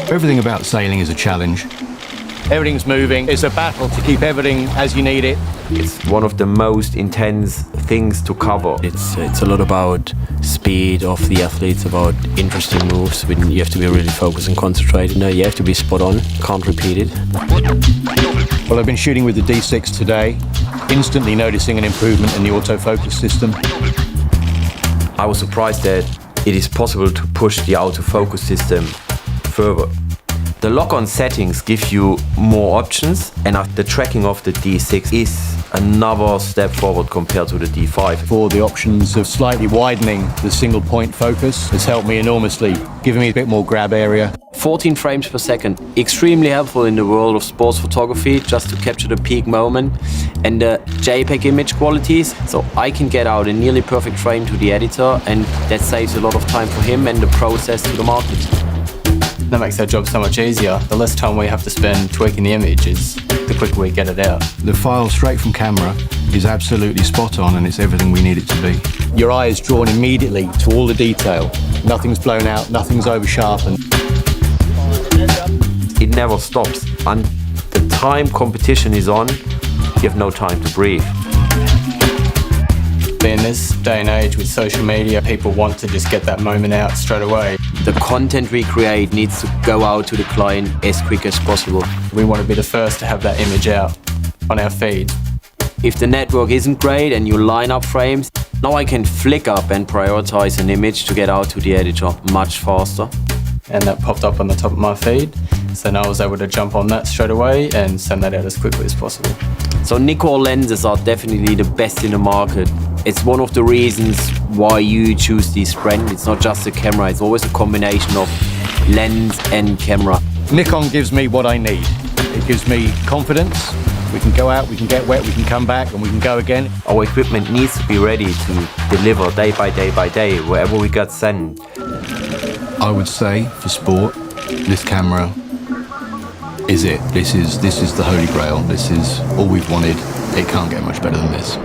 Everything about sailing is a challenge. Everything's moving. It's a battle to keep everything as you need it. It's one of the most intense things to cover. It's a lot about speed of the athletes, about interesting moves. You have to be really focused and concentrated. No, you have to be spot on, can't repeat it. Well, I've been shooting with the D6 today, instantly noticing an improvement in the autofocus system. I was surprised that it is possible to push the autofocus system further. The lock-on settings give you more options, and the tracking of the D6 is another step forward compared to the D5. For the options of slightly widening the single point focus has helped me enormously, giving me a bit more grab area. 14 frames per second, extremely helpful in the world of sports photography, just to capture the peak moment, and the JPEG image qualities, so I can get out a nearly perfect frame to the editor, and that saves a lot of time for him and the process to the market. That makes our job so much easier. The less time we have to spend tweaking the image is the quicker we get it out. The file straight from camera is absolutely spot on, and it's everything we need it to be. Your eye is drawn immediately to all the detail. Nothing's blown out, nothing's over sharpened. It never stops. And the time competition is on, you have no time to breathe. In this day and age with social media, people want to just get that moment out straight away. The content we create needs to go out to the client as quick as possible. We want to be the first to have that image out on our feed. If the network isn't great and you line up frames, now I can flick up and prioritize an image to get out to the editor much faster. And that popped up on the top of my feed, so now I was able to jump on that straight away and send that out as quickly as possible. So Nikkor lenses are definitely the best in the market. It's one of the reasons why you choose this brand. It's not just a camera, it's always a combination of lens and camera. Nikon gives me what I need. It gives me confidence. We can go out, we can get wet, we can come back, and we can go again. Our equipment needs to be ready to deliver day by day by day, wherever we got sent. I would say, for sport, this camera is it. This is the holy grail. This is all we've wanted. It can't get much better than this.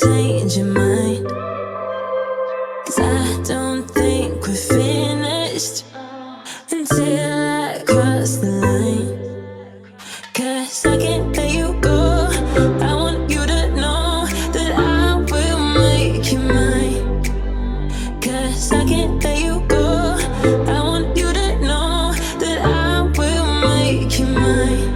change your mind. 'Cause I don't think we're finished until I cross the line. 'Cause I can't let you go. I want you to know that I will make you mine. 'Cause I can't let you go. I want you to know that I will make you mine.